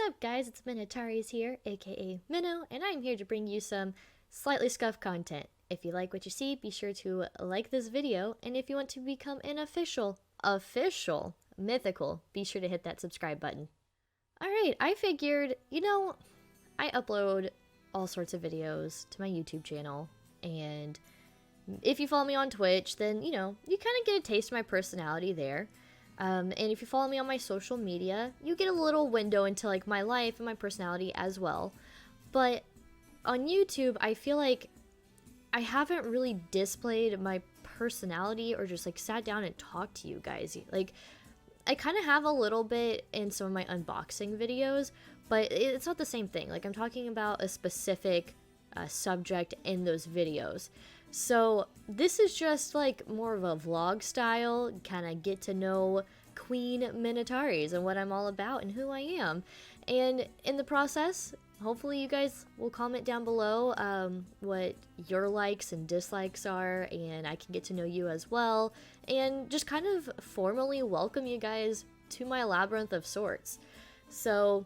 up, guys? It's Minotauries here, aka Minnow, and I'm here to bring you some slightly scuffed content. If you like what you see, be sure to like this video, and if you want to become an official mythical, be sure to hit that subscribe button. Alright, I figured, I upload all sorts of videos to my YouTube channel, and if you follow me on Twitch, then, you kind of get a taste of my personality there. And if you follow me on my social media, you get a little window into like my life and my personality as well. But on YouTube, I feel like I haven't really displayed my personality or just like sat down and talked to you guys. Like, I kind of have a little bit in some of my unboxing videos, but it's not the same thing. Like, I'm talking about a specific subject in those videos. So this is just like more of a vlog style, kind of get to know Queen Minotauries and what I'm all about and who I am. And in the process, hopefully you guys will comment down below what your likes and dislikes are, and I can get to know you as well, and just kind of formally welcome you guys to my labyrinth of sorts. So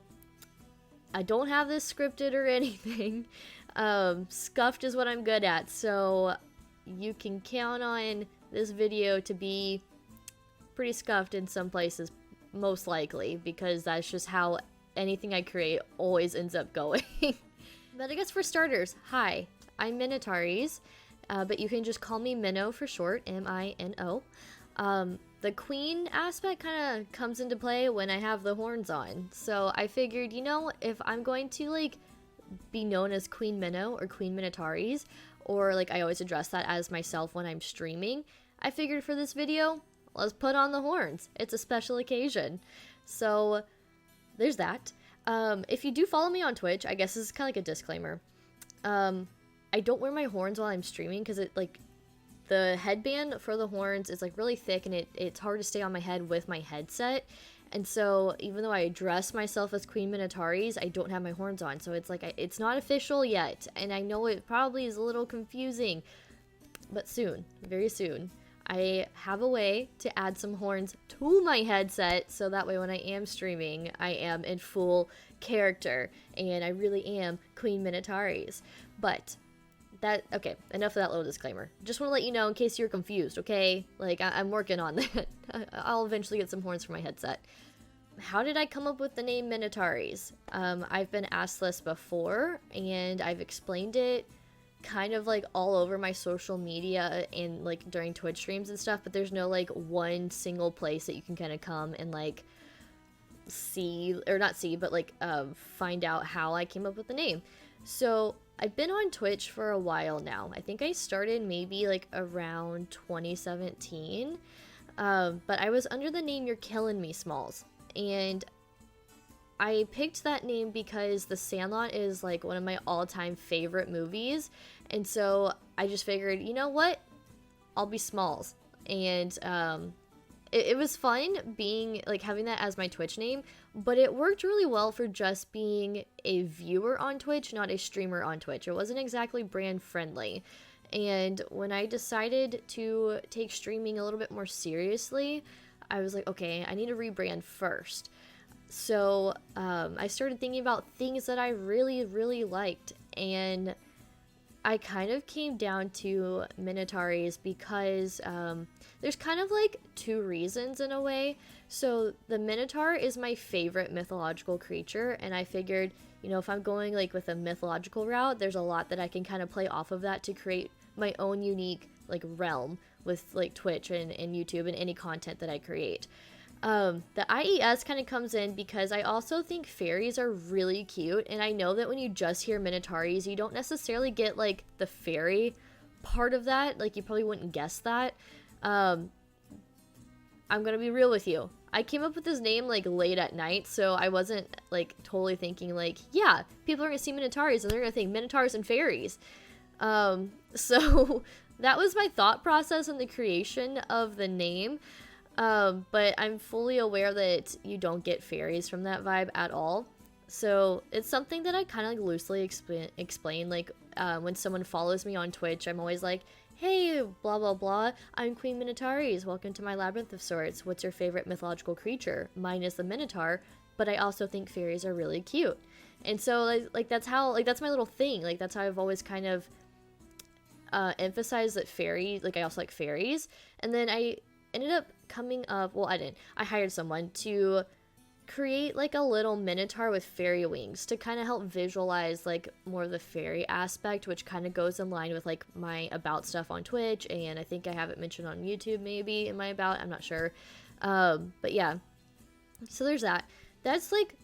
I don't have this scripted or anything. Scuffed is what I'm good at, so you can count on this video to be pretty scuffed in some places, most likely, because that's just how anything I create always ends up going. But I guess for starters, hi, I'm Minotauries, but you can just call me Minnow for short, M-I-N-O. The queen aspect kind of comes into play when I have the horns on, so I figured, if I'm going to, like, be known as Queen Minnow or Queen Minotauries, or like I always address that as myself when I'm streaming, I figured for this video, let's put on the horns. It's a special occasion. So there's that. If you do follow me on Twitch, I guess this is kind of like a disclaimer. I don't wear my horns while I'm streaming because the headband for the horns is like really thick, and it's hard to stay on my head with my headset. And so even though I address myself as Queen Minotauries, I don't have my horns on. So it's like, it's not official yet. And I know it probably is a little confusing, but soon, very soon, I have a way to add some horns to my headset. So that way when I am streaming, I am in full character and I really am Queen Minotauries. But okay, enough of that little disclaimer. Just want to let you know in case you're confused, okay? Like, I'm working on that. I'll eventually get some horns for my headset. How did I come up with the name Minotauries? I've been asked this before, and I've explained it kind of like all over my social media and like during Twitch streams and stuff, but there's no like one single place that you can kind of come and like see, or not see, but like find out how I came up with the name. So I've been on Twitch for a while now. I think I started maybe like around 2017, but I was under the name You're Killing Me Smalls, and I picked that name because The Sandlot is like one of my all-time favorite movies, and so I just figured, you know what, I'll be Smalls. And it was fun being like having that as my Twitch name, but it worked really well for just being a viewer on Twitch, not a streamer on Twitch. It wasn't exactly brand friendly. And when I decided to take streaming a little bit more seriously, I was like, okay, I need to rebrand first. So I started thinking about things that I really, really liked, and I kind of came down to Minotauries because there's kind of like two reasons in a way. So the Minotaur is my favorite mythological creature, and I figured, if I'm going like with a mythological route, there's a lot that I can kind of play off of that to create my own unique like realm with like Twitch and YouTube and any content that I create. The IES kind of comes in because I also think fairies are really cute, and I know that when you just hear Minotauries, you don't necessarily get like the fairy part of that. Like, you probably wouldn't guess that. I'm gonna be real with you. I came up with this name like late at night, so I wasn't like totally thinking like, yeah, people are gonna see Minotauries and they're gonna think Minotaurs and fairies. So that was my thought process in the creation of the name. But I'm fully aware that you don't get fairies from that vibe at all. So it's something that I kind of like loosely explain. Like, when someone follows me on Twitch, I'm always like, hey, blah, blah, blah, I'm Queen Minotauries. Welcome to my labyrinth of sorts. What's your favorite mythological creature? Mine is the Minotaur, but I also think fairies are really cute. And so like that's how, like, that's my little thing. Like, that's how I've always kind of emphasized that fairies, like, I also like fairies. And then I ended up coming up, well, I didn't. I hired someone to create like a little minotaur with fairy wings to kind of help visualize like more of the fairy aspect, which kind of goes in line with like my about stuff on Twitch, and I think I have it mentioned on YouTube maybe in my about, I'm not sure. But yeah, so there's that. That's like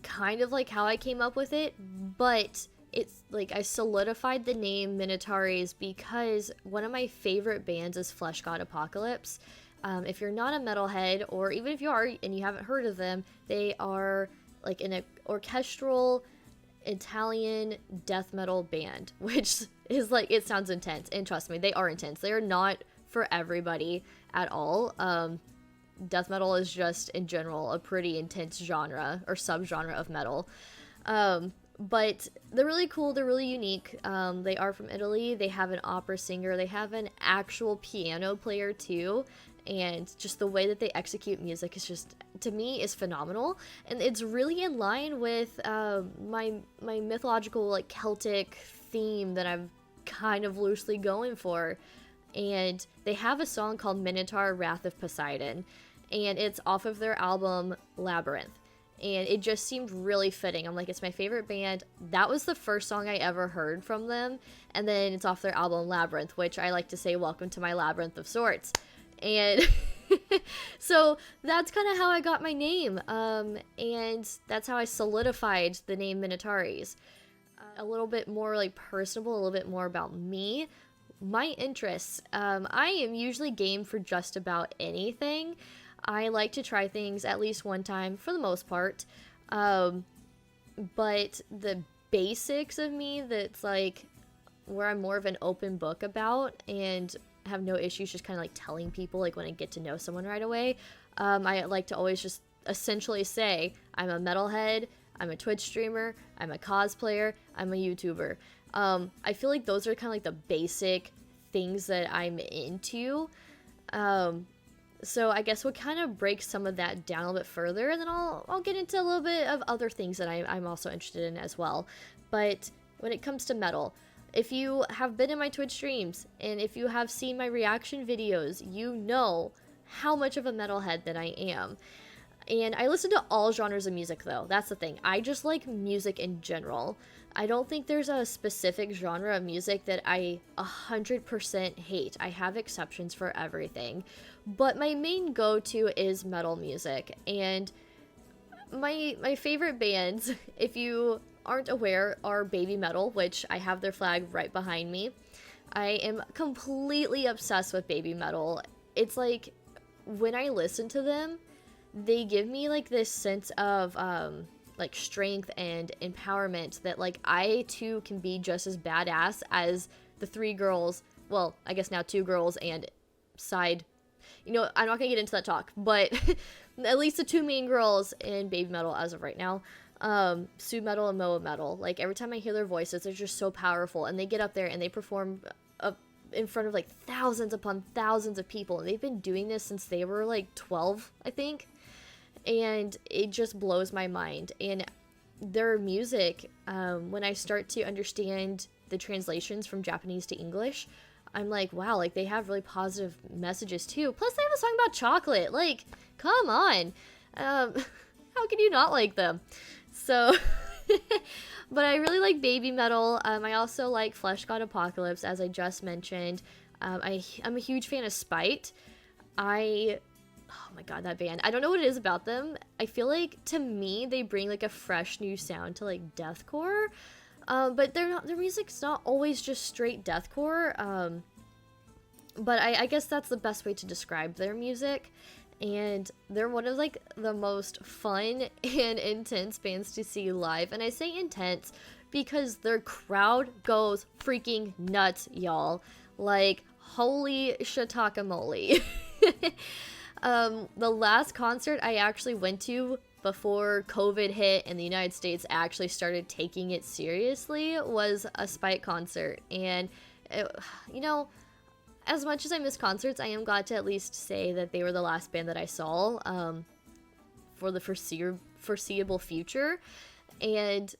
kind of like how I came up with it, but it's like I solidified the name Minotauries because one of my favorite bands is Flesh God Apocalypse. If you're not a metalhead, or even if you are and you haven't heard of them, they are like an orchestral Italian death metal band, which is like, it sounds intense, and trust me, they are intense. They are not for everybody at all. Death metal is just in general a pretty intense genre or subgenre of metal. But they're really cool, they're really unique. They are from Italy, they have an opera singer, they have an actual piano player too, and just the way that they execute music is just, to me, is phenomenal. And it's really in line with my mythological, like, Celtic theme that I'm kind of loosely going for. And they have a song called Minotaur Wrath of Poseidon, and it's off of their album Labyrinth. And it just seemed really fitting. I'm like, it's my favorite band. That was the first song I ever heard from them. And then it's off their album Labyrinth, which I like to say, welcome to my labyrinth of sorts. And so that's kind of how I got my name. And that's how I solidified the name Minotauries. A little bit more like personable, a little bit more about me. My interests. I am usually game for just about anything. I like to try things at least one time for the most part. But the basics of me, that's like where I'm more of an open book about and have no issues just kind of like telling people, like, when I get to know someone right away. I like to always just essentially say I'm a metalhead, I'm a Twitch streamer, I'm a cosplayer, I'm a YouTuber. I feel like those are kind of like the basic things that I'm into. So I guess we'll kind of break some of that down a little bit further, and then I'll get into a little bit of other things that I'm also interested in as well. But when it comes to metal, if you have been in my Twitch streams, and if you have seen my reaction videos, you know how much of a metalhead that I am. And I listen to all genres of music, though. That's the thing. I just like music in general. I don't think there's a specific genre of music that I 100% hate. I have exceptions for everything. But my main go-to is metal music. And my favorite bands, if you aren't aware, are Baby Metal, which I have their flag right behind me. I am completely obsessed with Baby Metal. It's like, when I listen to them, they give me like this sense of like strength and empowerment that like I too can be just as badass as the three girls, well, I guess now two girls and side, you know, I'm not gonna get into that talk, but at least the two main girls in Baby Metal as of right now, Sue Metal and Moa Metal. Like, every time I hear their voices, they're just so powerful, and they get up there and they perform in front of like thousands upon thousands of people, and they've been doing this since they were like 12, I think. And it just blows my mind. And their music, when I start to understand the translations from Japanese to English, I'm like, wow, like, they have really positive messages too. Plus, they have a song about chocolate. Like, come on. How can you not like them? So, but I really like Baby Metal. I also like Flesh God Apocalypse, as I just mentioned. I'm a huge fan of Spite. Oh my god, that band. I don't know what it is about them. I feel like, to me, they bring like a fresh new sound to like deathcore. But their music's not always just straight deathcore. But I guess that's the best way to describe their music. And they're one of like the most fun and intense bands to see live. And I say intense because their crowd goes freaking nuts, y'all. Like, holy shiitake moly. The last concert I actually went to before COVID hit and the United States actually started taking it seriously was a Spite concert. And, you know, as much as I miss concerts, I am glad to at least say that they were the last band that I saw for the foreseeable future. And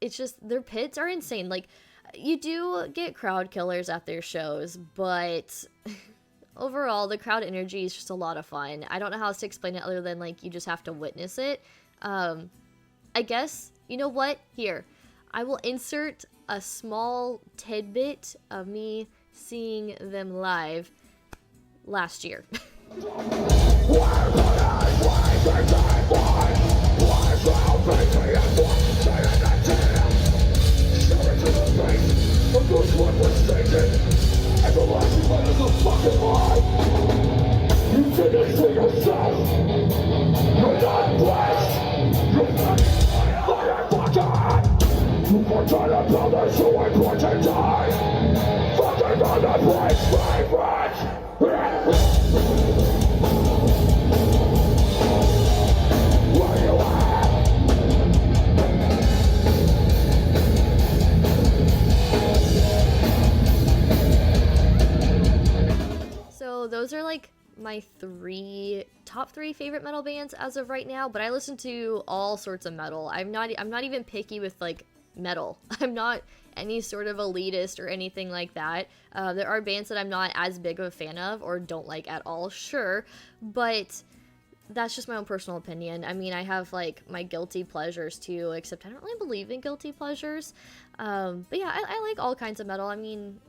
it's just, their pits are insane. Like, you do get crowd killers at their shows, but overall, the crowd energy is just a lot of fun. I don't know how else to explain it other than, like, you just have to witness it. I guess, you know what? Here, I will insert a small tidbit of me seeing them live last year. So those are like my top three favorite metal bands as of right now, but I listen to all sorts of metal. I'm not even picky with like metal. I'm not any sort of elitist or anything like that. There are bands that I'm not as big of a fan of or don't like at all, sure, but that's just my own personal opinion. I mean, I have like my guilty pleasures too, except I don't really believe in guilty pleasures. But yeah, I like all kinds of metal. I mean,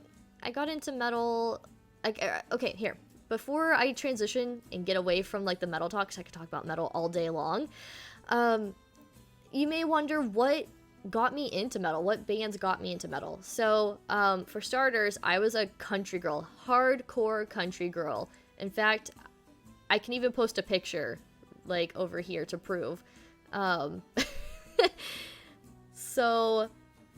I got into metal, like, okay, here. Before I transition and get away from like the metal talk, 'cause I could talk about metal all day long, you may wonder what got me into metal, what bands got me into metal. So for starters, I was a country girl, hardcore country girl. In fact, I can even post a picture like over here to prove. So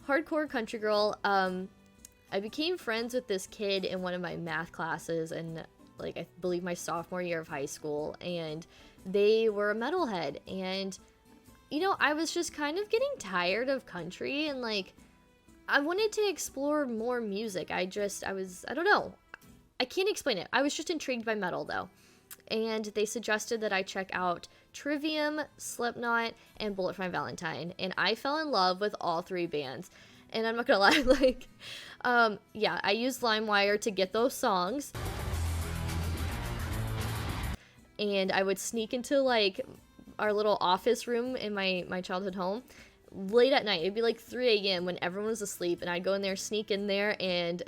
hardcore country girl. I became friends with this kid in one of my math classes, and like I believe my sophomore year of high school, and they were a metalhead, and you know, I was just kind of getting tired of country, and like I wanted to explore more music. I don't know, I can't explain it. I was just intrigued by metal though, and they suggested that I check out Trivium, Slipknot, and Bullet for My Valentine, and I fell in love with all three bands. And I'm not gonna lie, like, yeah, I used LimeWire to get those songs. And I would sneak into, like, our little office room in my childhood home late at night. It'd be, like, 3 a.m. when everyone was asleep. And I'd go in there, sneak in there, and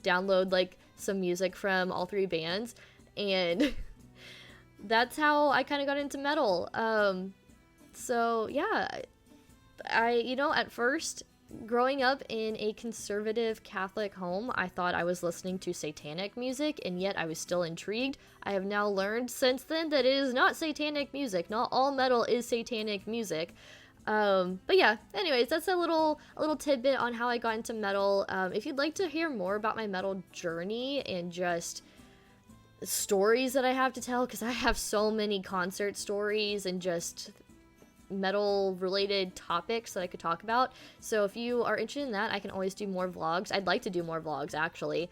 download, like, some music from all three bands. And that's how I kind of got into metal. So, yeah, you know, at first, growing up in a conservative Catholic home, I thought I was listening to satanic music, and yet I was still intrigued. I have now learned since then that it is not satanic music. Not all metal is satanic music. But yeah, anyways, that's a little tidbit on how I got into metal. If you'd like to hear more about my metal journey and just stories that I have to tell, because I have so many concert stories and just metal related topics that I could talk about. So if you are interested in that, I can always do more vlogs. I'd like to do more vlogs actually.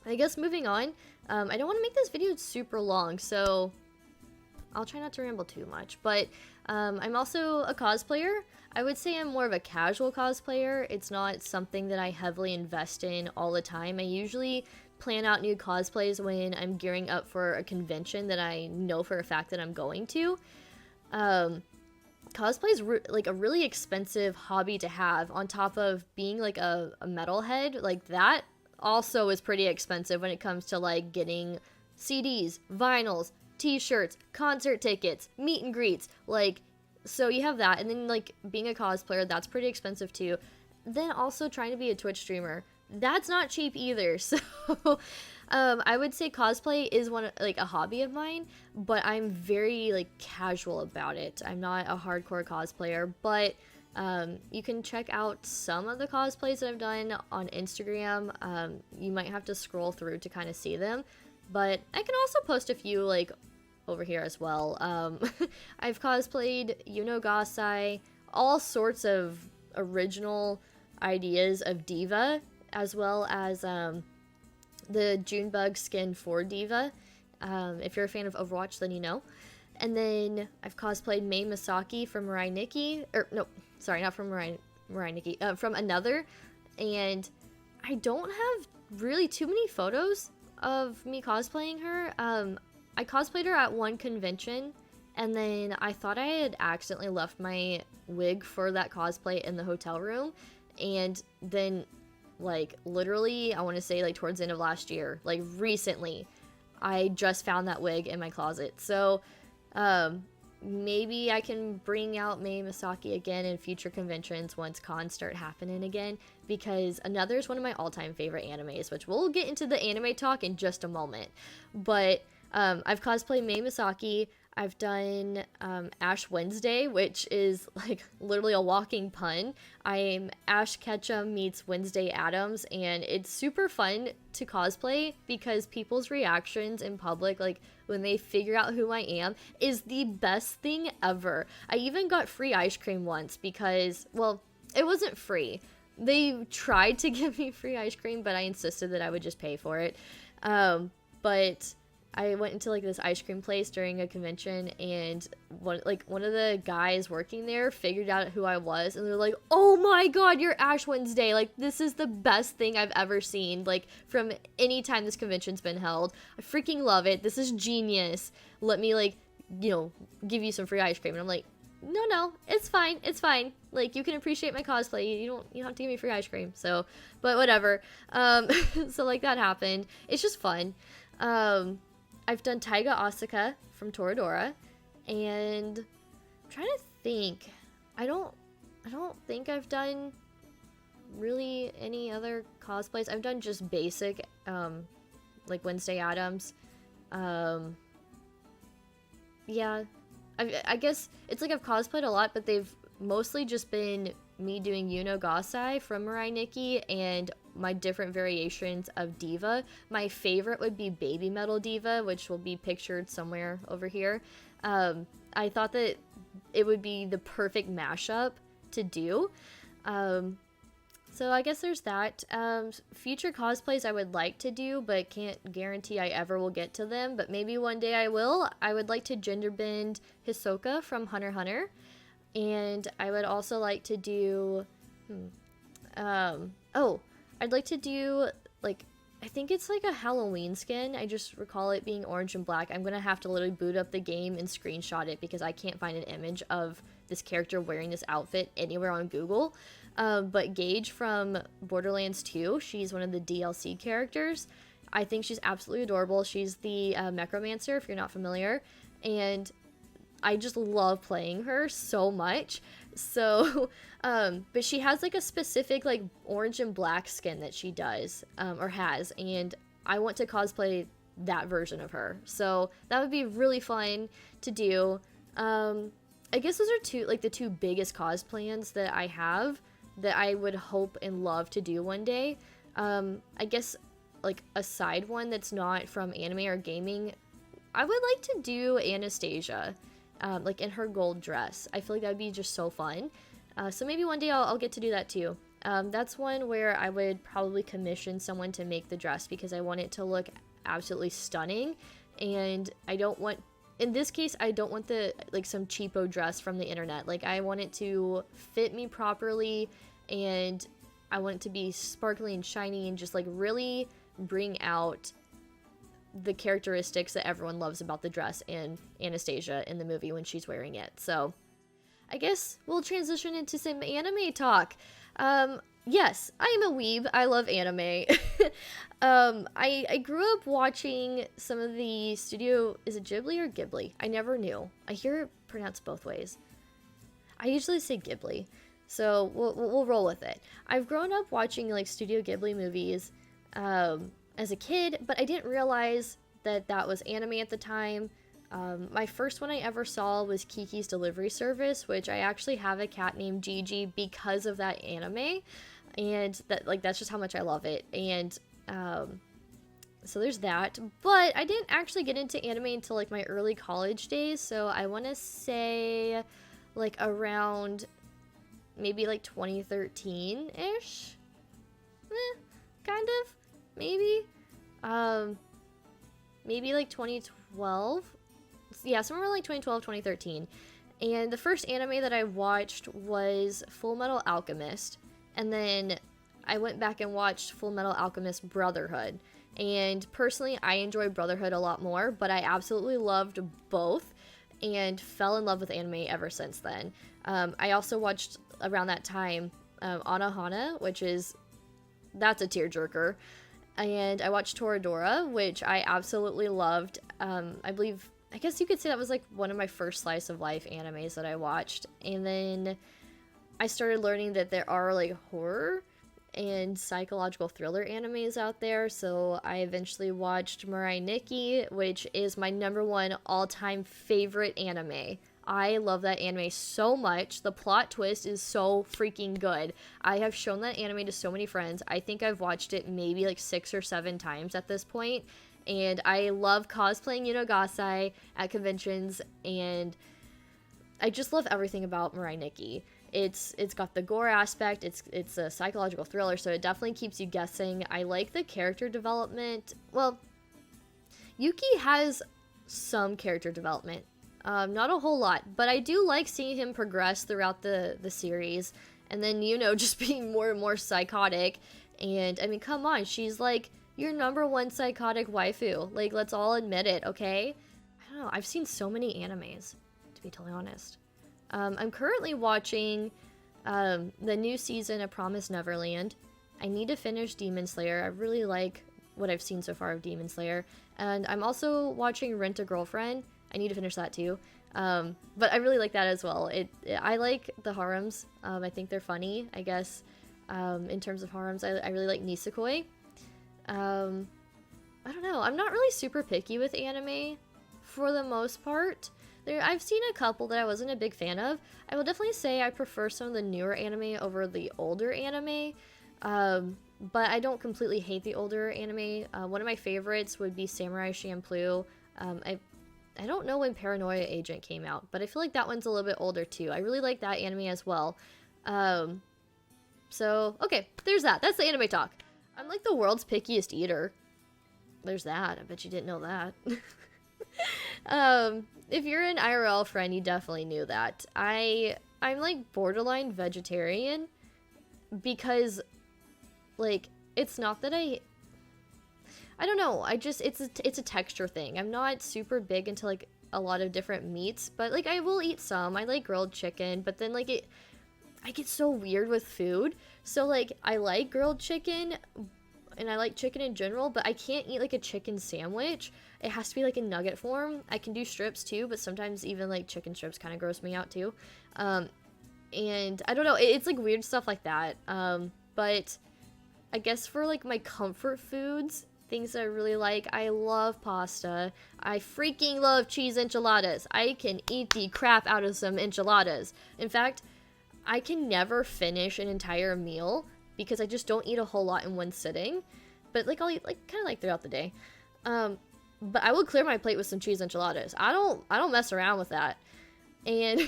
I guess moving on, I don't want to make this video super long, so I'll try not to ramble too much, but I'm also a cosplayer. I would say I'm more of a casual cosplayer. It's not something that I heavily invest in all the time. I usually plan out new cosplays when I'm gearing up for a convention that I know for a fact that I'm going to. Cosplay is like a really expensive hobby to have, on top of being like a metalhead. Like, that also is pretty expensive when it comes to like getting CDs, vinyls, t-shirts, concert tickets, meet and greets. Like, so you have that, and then like being a cosplayer, that's pretty expensive too. Then also trying to be a Twitch streamer, that's not cheap either. So I would say cosplay is like a hobby of mine, but I'm very like casual about it. I'm not a hardcore cosplayer, but you can check out some of the cosplays that I've done on Instagram. You might have to scroll through to kind of see them, but I can also post a few like over here as well. I've cosplayed Yuno Gasai, all sorts of original ideas of Diva, as well as the Junebug skin for Diva. If you're a fan of Overwatch, then you know. And then I've cosplayed Mei Misaki from Mirai Nikki, or no, sorry, not from Mirai Nikki, from Another. And I don't have really too many photos of me cosplaying her. I cosplayed her at one convention, and then I thought I had accidentally left my wig for that cosplay in the hotel room. And then, like, literally, I want to say, like, towards the end of last year, like, recently, I just found that wig in my closet. So, maybe I can bring out Mei Misaki again in future conventions once cons start happening again, because Another is one of my all-time favorite animes, which we'll get into the anime talk in just a moment. But I've cosplayed Mei Misaki. I've done Ash Wednesday, which is like literally a walking pun. I'm Ash Ketchum meets Wednesday Addams, and it's super fun to cosplay because people's reactions in public, like when they figure out who I am, is the best thing ever. I even got free ice cream once because, well, it wasn't free. They tried to give me free ice cream, but I insisted that I would just pay for it. But I went into like this ice cream place during a convention, and one of the guys working there figured out who I was, and they're like, "Oh my god, you're Ash Wednesday. Like, this is the best thing I've ever seen, like, from any time this convention's been held. I freaking love it. This is genius. Let me, like, you know, give you some free ice cream." And I'm like, no, it's fine. Like, you can appreciate my cosplay. You don't have to give me free ice cream. So, but whatever. So like that happened. It's just fun. I've done Taiga Asuka from Toradora, and I'm trying to think. I don't think I've done really any other cosplays. I've done just basic, like Wednesday Addams. Yeah, I guess it's like I've cosplayed a lot, but they've mostly just been me doing Yuno Gasai from Mirai Nikki and my different variations of Diva. My favorite would be Baby Metal Diva, which will be pictured somewhere over here. I thought that it would be the perfect mashup to do. So I guess there's that. Future cosplays I would like to do, but can't guarantee I ever will get to them, but maybe one day I will. I would like to gender bend Hisoka from Hunter x Hunter. And I would also like to do, I'd like to do, like, I think it's like a Halloween skin. I just recall it being orange and black. I'm going to have to literally boot up the game and screenshot it because I can't find an image of this character wearing this outfit anywhere on Google. But Gage from Borderlands 2, she's one of the DLC characters. I think she's absolutely adorable. She's the Necromancer, if you're not familiar. And I just love playing her so much. So, but she has like a specific like orange and black skin that she does, or has, and I want to cosplay that version of her. So that would be really fun to do. I guess those are the two biggest cosplays that I have that I would hope and love to do one day. I guess like a side one that's not from anime or gaming, I would like to do Anastasia. Like in her gold dress. I feel like that would be just so fun. So maybe one day I'll get to do that too. That's one where I would probably commission someone to make the dress because I want it to look absolutely stunning. And I don't want, in this case, I don't want the, like, some cheapo dress from the internet. Like, I want it to fit me properly, and I want it to be sparkly and shiny and just, like, really bring out the characteristics that everyone loves about the dress and Anastasia in the movie when she's wearing it. So I guess we'll transition into some anime talk. Yes, I am a weeb. I love anime. I grew up watching some of the studio, is it Ghibli or Ghibli? I never knew. I hear it pronounced both ways. I usually say Ghibli, so we'll roll with it. I've grown up watching like Studio Ghibli movies, as a kid, but I didn't realize that that was anime at the time. My first one I ever saw was Kiki's Delivery Service, which I actually have a cat named Gigi because of that anime, and that's just how much I love it. And so there's that. But I didn't actually get into anime until like my early college days, so I want to say like around maybe like 2013-ish? Kind of. Maybe like 2012. yeah, somewhere like 2012, 2013. And the first anime that I watched was Full Metal Alchemist. And then I went back and watched Full Metal Alchemist Brotherhood. And personally, I enjoy Brotherhood a lot more, but I absolutely loved both and fell in love with anime ever since then. I also watched around that time Anohana, that's a tearjerker. And I watched Toradora, which I absolutely loved. I guess you could say that was like one of my first slice of life animes that I watched. And then I started learning that there are like horror and psychological thriller animes out there. So I eventually watched Mirai Nikki, which is my #1 all-time favorite anime. I love that anime so much. The plot twist is so freaking good. I have shown that anime to so many friends. I think I've watched it maybe like 6 or 7 times at this point. And I love cosplaying Yunogasai at conventions, and I just love everything about Mirai Nikki. It's got the gore aspect, it's a psychological thriller, so it definitely keeps you guessing. I like the character development. Well, Yuki has some character development. Not a whole lot, but I do like seeing him progress throughout the series, and then, just being more and more psychotic. And, I mean, come on, she's like your #1 psychotic waifu. Like, let's all admit it, okay? I don't know, I've seen so many animes, to be totally honest. I'm currently watching the new season of Promised Neverland. I need to finish Demon Slayer. I really like what I've seen so far of Demon Slayer. And I'm also watching Rent a Girlfriend. I need to finish that too. But I really like that as well. I like the harems. I think they're funny, I guess. In terms of harems, I really like Nisekoi. I don't know. I'm not really super picky with anime for the most part. I've seen a couple that I wasn't a big fan of. I will definitely say I prefer some of the newer anime over the older anime. But I don't completely hate the older anime. One of my favorites would be Samurai Champloo. I don't know when Paranoia Agent came out, but I feel like that one's a little bit older too. I really like that anime as well. So, okay, there's that. That's the anime talk. I'm like the world's pickiest eater. There's that. I bet you didn't know that. If you're an IRL friend, you definitely knew that. I'm like borderline vegetarian because, like, it's not that I don't know. It's a texture thing. I'm not super big into like a lot of different meats, but like I will eat some. I like grilled chicken, but then like I get so weird with food. So like I like grilled chicken and I like chicken in general, but I can't eat like a chicken sandwich. It has to be like in nugget form. I can do strips too, but sometimes even like chicken strips kind of gross me out too. And I don't know, it's like weird stuff like that. But I guess for like my comfort foods, things that I really like, I love pasta. I freaking love cheese enchiladas. I can eat the crap out of some enchiladas. In fact, I can never finish an entire meal because I just don't eat a whole lot in one sitting. But like I'll eat like kind of like throughout the day. But I will clear my plate with some cheese enchiladas. I don't mess around with that. And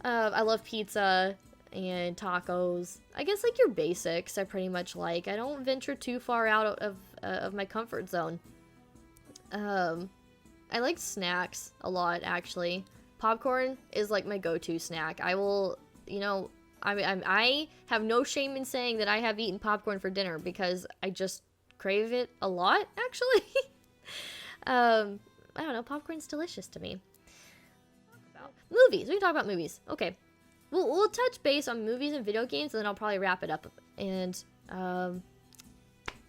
I love pizza and tacos. I guess like your basics I pretty much like. I don't venture too far out of my comfort zone. I like snacks a lot, actually. Popcorn is like my go-to snack. I will, I have no shame in saying that I have eaten popcorn for dinner because I just crave it a lot, actually. I don't know, popcorn's delicious to me. Movies. We can talk about movies. Okay. We'll touch base on movies and video games, and then I'll probably wrap it up. And,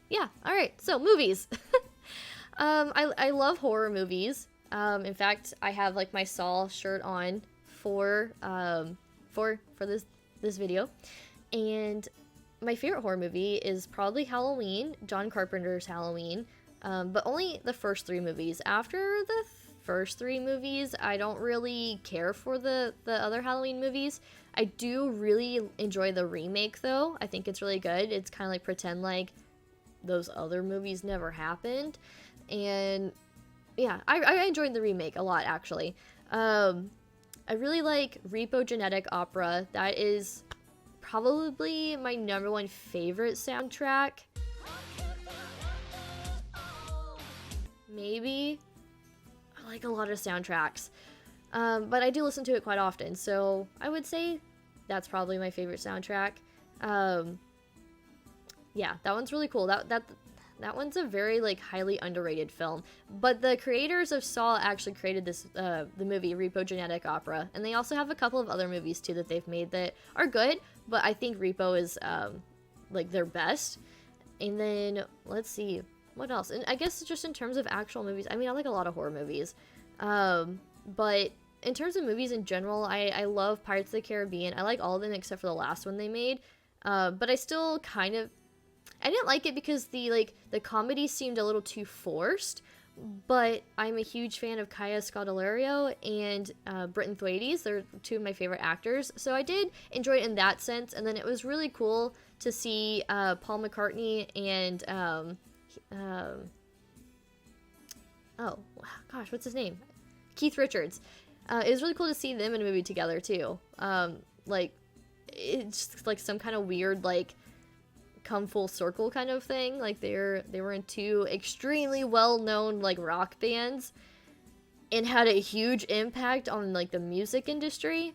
yeah. Alright, so movies. I love horror movies. In fact, I have, like, my Saw shirt on for this video. And my favorite horror movie is probably Halloween, John Carpenter's Halloween. But only the first 3 movies. After the first 3 movies, I don't really care for the other Halloween movies. I do really enjoy the remake, though. I think it's really good. It's kind of like pretend like those other movies never happened. And yeah, I enjoyed the remake a lot, actually. I really like Repo Genetic Opera. That is probably my #1 favorite soundtrack. Maybe like a lot of soundtracks. But I do listen to it quite often, so I would say that's probably my favorite soundtrack. Yeah, that one's really cool. That one's a very, like, highly underrated film. But the creators of Saw actually created this, the movie Repo Genetic Opera. And they also have a couple of other movies, too, that they've made that are good. But I think Repo is, like, their best. And then, let's see, what else? And I guess just in terms of actual movies, I mean, I like a lot of horror movies. But in terms of movies in general, I love Pirates of the Caribbean. I like all of them except for the last one they made. But I still kind of... I didn't like it because the comedy seemed a little too forced, but I'm a huge fan of Kaya Scodelario and Britton Thwaites. They're two of my favorite actors, so I did enjoy it in that sense. And then it was really cool to see Paul McCartney and oh gosh, what's his name? Keith Richards. It was really cool to see them in a movie together too. Like, it's just like some kind of weird, like, come full circle kind of thing. Like, they were in two extremely well-known, like, rock bands and had a huge impact on, like, the music industry,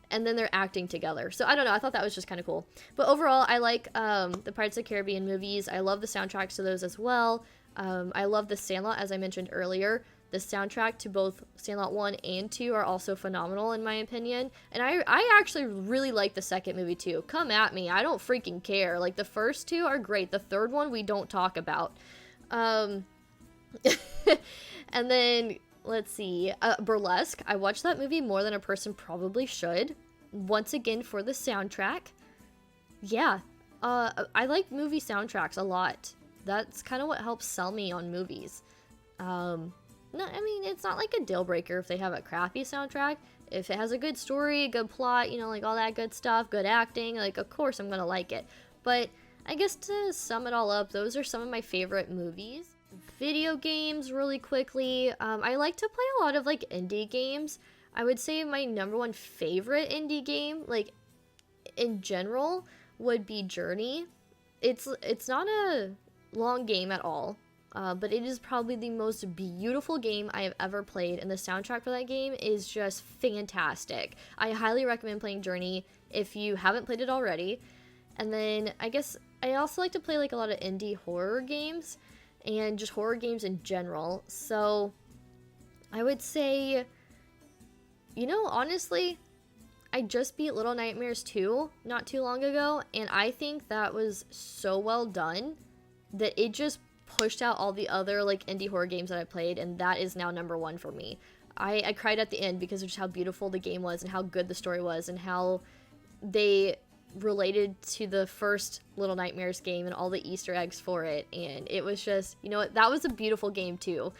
and then they're acting together. So I don't know, I thought that was just kind of cool. But overall, I like the Pirates of the Caribbean movies. I love the soundtracks to those as well. I love the Sandlot, as I mentioned earlier. The soundtrack to both Sandlot 1 and 2 are also phenomenal, in my opinion. And I actually really like the second movie, too. Come at me. I don't freaking care. Like, the first two are great. The third one, we don't talk about. And then, let's see. Burlesque. I watched that movie more than a person probably should. Once again, for the soundtrack. Yeah. I like movie soundtracks a lot. That's kind of what helps sell me on movies. No, I mean, it's not like a deal breaker if they have a crappy soundtrack. If it has a good story, a good plot, you know, like all that good stuff, good acting, like, of course I'm gonna like it. But I guess to sum it all up, those are some of my favorite movies. Video games, really quickly. I like to play a lot of, like, indie games. I would say my number one favorite indie game, like, in general, would be Journey. It's not a long game at all. But it is probably the most beautiful game I have ever played, and the soundtrack for that game is just fantastic. I highly recommend playing Journey if you haven't played it already. And then I guess I also like to play, like, a lot of indie horror games and just horror games in general. So I would say, you know, honestly, I just beat Little Nightmares 2 not too long ago, and I think that was so well done that it just pushed out all the other, like, indie horror games that I played, and that is now number one for me. I cried at the end because of just how beautiful the game was and how good the story was and how they related to the first Little Nightmares game and all the Easter eggs for it, and it was just, you know what, that was a beautiful game too.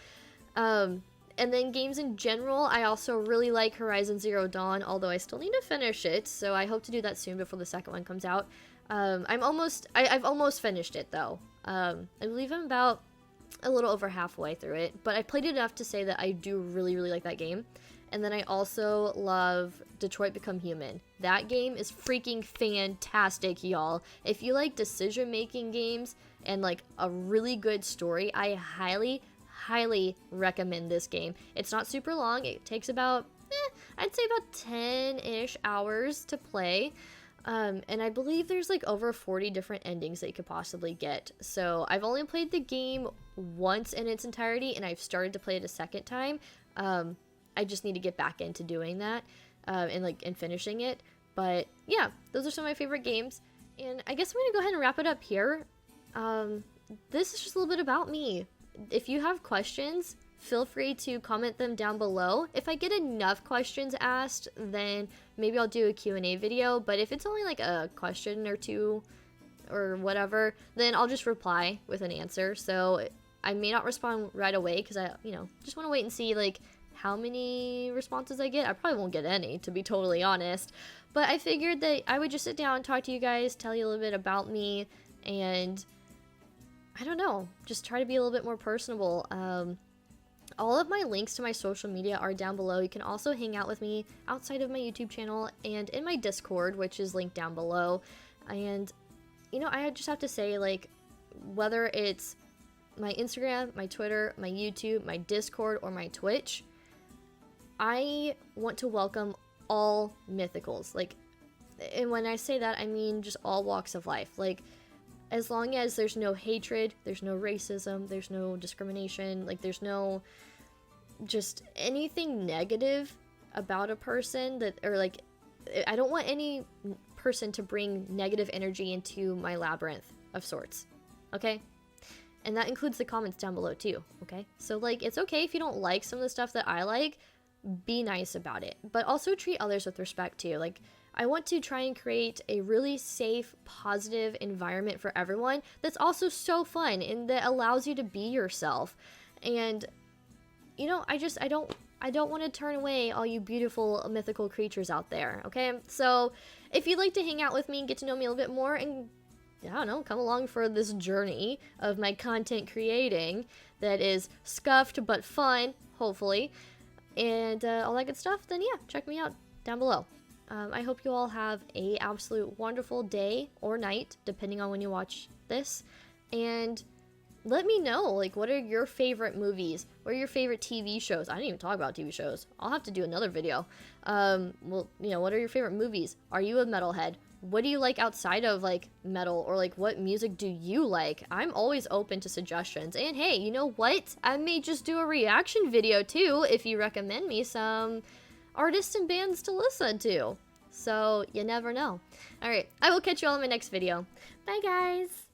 And then games in general, I also really like Horizon Zero Dawn, although I still need to finish it, so I hope to do that soon before the second one comes out. I've almost finished it though. I believe I'm about a little over halfway through it, but I played it enough to say that I do really, really like that game. And then I also love Detroit Become Human. That game is freaking fantastic, y'all. If you like decision-making games and, like, a really good story, I highly, highly recommend this game. It's not super long. It takes about, I'd say about 10-ish hours to play. And I believe there's, like, over 40 different endings that you could possibly get. So I've only played the game once in its entirety, and I've started to play it a second time. I just need to get back into doing that, and finishing it. But yeah, those are some of my favorite games. And I guess I'm gonna go ahead and wrap it up here. This is just a little bit about me. If you have questions, feel free to comment them down below. If I get enough questions asked, then maybe I'll do a Q&A video, but if it's only like a question or two or whatever, then I'll just reply with an answer. So I may not respond right away because I, just want to wait and see, like, how many responses I get. I probably won't get any, to be totally honest, but I figured that I would just sit down and talk to you guys, tell you a little bit about me, and I don't know, just try to be a little bit more personable. All of my links to my social media are down below. You can also hang out with me outside of my YouTube channel and in my Discord, which is linked down below. And, I just have to say, like, whether it's my Instagram, my Twitter, my YouTube, my Discord, or my Twitch, I want to welcome all mythicals. Like, and when I say that, I mean just all walks of life. Like, as long as there's no hatred, there's no racism, there's no discrimination, like there's no just anything negative about a person that, or like, I don't want any person to bring negative energy into my labyrinth of sorts, okay? And that includes the comments down below too, okay? So like, it's okay if you don't like some of the stuff that I like, be nice about it, but also treat others with respect too. Like, I want to try and create a really safe, positive environment for everyone that's also so fun and that allows you to be yourself. And, you know, I don't want to turn away all you beautiful mythical creatures out there, okay? So, if you'd like to hang out with me and get to know me a little bit more and, I don't know, come along for this journey of my content creating that is scuffed but fun, hopefully, and all that good stuff, then yeah, check me out down below. I hope you all have a absolute wonderful day or night, depending on when you watch this. And let me know, like, what are your favorite movies? What are your favorite TV shows? I didn't even talk about TV shows. I'll have to do another video. Well, you know, what are your favorite movies? Are you a metalhead? What do you like outside of, like, metal? Or, like, what music do you like? I'm always open to suggestions. And hey, you know what? I may just do a reaction video, too, if you recommend me some artists and bands to listen to. So, you never know. Alright, I will catch you all in my next video. Bye, guys!